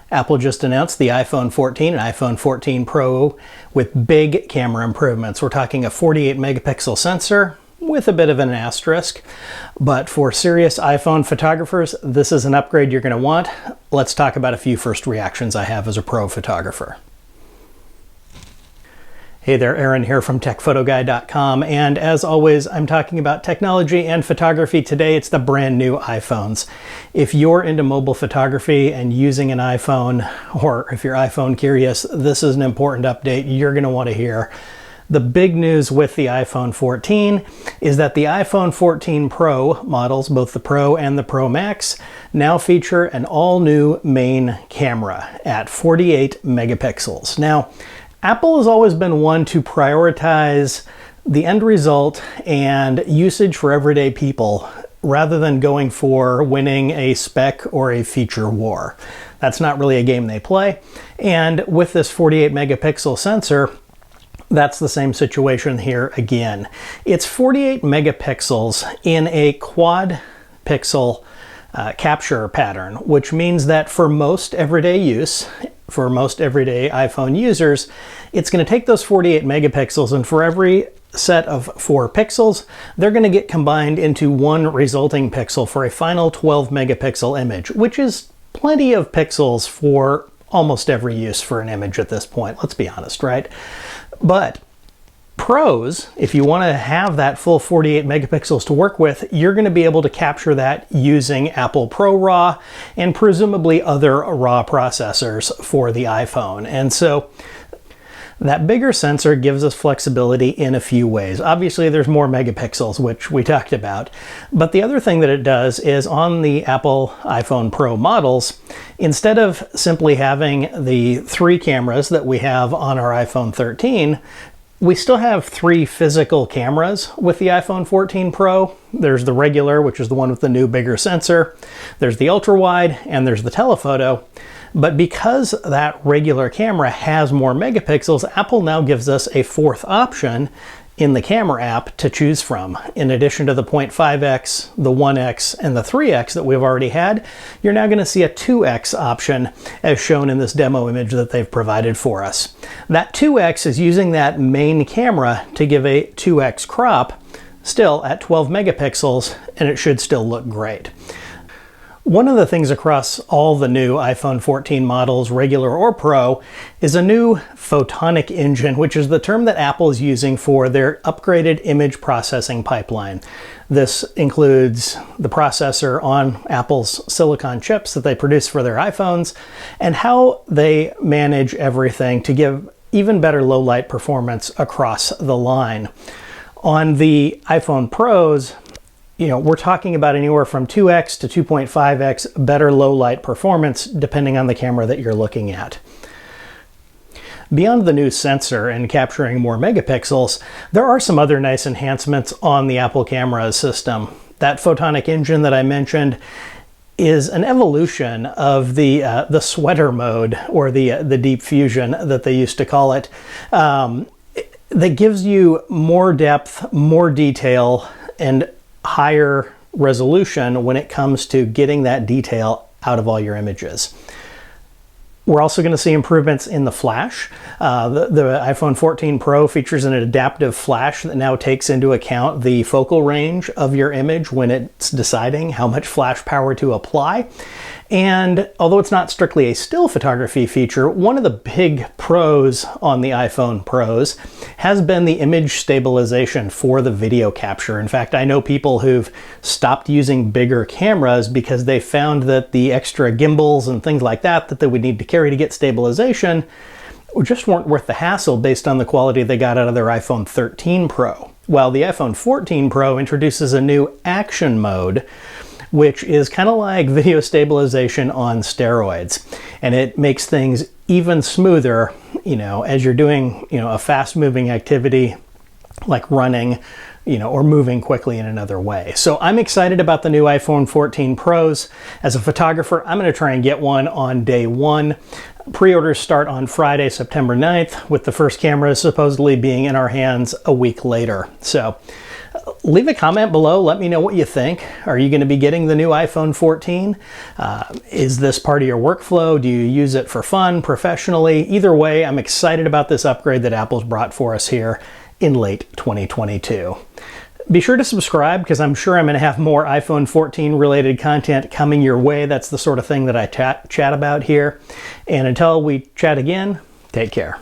Apple just announced the iPhone 14 and iPhone 14 Pro with big camera improvements. We're talking a 48 megapixel sensor with a bit of an asterisk, but for serious iPhone photographers, this is an upgrade you're going to want. Let's talk about a few first reactions I have as a pro photographer. Hey there, Aaron here from techphotoguy.com, and as always, I'm talking about technology and photography. Today, it's the brand new iPhones. If you're into mobile photography and using an iPhone, or if you're iPhone curious, this is an important update you're going to want to hear. The big news with the iPhone 14 is that the iPhone 14 Pro models, both the Pro and the Pro Max, now feature an all-new main camera at 48 megapixels. Now, Apple has always been one to prioritize the end result and usage for everyday people rather than going for winning a spec or a feature war. That's not really a game they play. And with this 48 megapixel sensor, that's the same situation here again. It's 48 megapixels in a quad pixel capture pattern, which means that for most everyday use, for most everyday iPhone users, it's going to take those 48 megapixels, and for every set of 4 pixels, they're going to get combined into one resulting pixel for a final 12 megapixel image, which is plenty of pixels for almost every use for an image at this point. Let's be honest, right? But Pros, if you want to have that full 48 megapixels to work with, you're going to be able to capture that using Apple ProRAW and presumably other RAW processors for the iPhone. And so that bigger sensor gives us flexibility in a few ways. Obviously, there's more megapixels, which we talked about. But the other thing that it does is on the Apple iPhone Pro models, instead of simply having the 3 cameras that we have on our iPhone 13, we still have 3 physical cameras with the iPhone 14 Pro. There's the regular, which is the one with the new bigger sensor. There's the ultra wide, and there's the telephoto. But because that regular camera has more megapixels, Apple now gives us a 4th option in the camera app to choose from. In addition to the 0.5x, the 1x, and the 3x that we've already had, you're now going to see a 2x option as shown in this demo image that they've provided for us. That 2x is using that main camera to give a 2x crop, still at 12 megapixels, and it should still look great. One of the things across all the new iPhone 14 models, regular or Pro, is a new Photonic Engine, which is the term that Apple is using for their upgraded image processing pipeline. This includes the processor on Apple's silicon chips that they produce for their iPhones, and how they manage everything to give even better low light performance across the line. On the iPhone Pros, we're talking about anywhere from 2x to 2.5x better low light performance depending on the camera that you're looking at. Beyond the new sensor and capturing more megapixels, there are some other nice enhancements on the Apple camera system. That Photonic Engine that I mentioned is an evolution of the sweater mode, or the deep fusion that they used to call it, that gives you more depth, more detail, and higher resolution when it comes to getting that detail out of all your images. We're also going to see improvements in the flash. The iPhone 14 Pro features an adaptive flash that now takes into account the focal range of your image when it's deciding how much flash power to apply. And although it's not strictly a still photography feature, one of the big pros on the iPhone Pros has been the image stabilization for the video capture. In fact, I know people who've stopped using bigger cameras because they found that the extra gimbals and things like that they would need to carry to get stabilization just weren't worth the hassle based on the quality they got out of their iPhone 13 Pro. While the iPhone 14 Pro introduces a new action mode, which is kind of like video stabilization on steroids. And it makes things even smoother, as you're doing, a fast-moving activity like running, or moving quickly in another way. So I'm excited about the new iPhone 14 Pros. As a photographer, I'm going to try and get one on day 1. Pre-orders start on Friday, September 9th, with the first cameras supposedly being in our hands a week later. So Leave a comment below. Let me know what you think. Are you going to be getting the new iPhone 14? Is this part of your workflow? Do you use it for fun, professionally? Either way, I'm excited about this upgrade that Apple's brought for us here in late 2022. Be sure to subscribe because I'm sure I'm going to have more iPhone 14 related content coming your way. That's the sort of thing that I chat about here. And until we chat again, take care.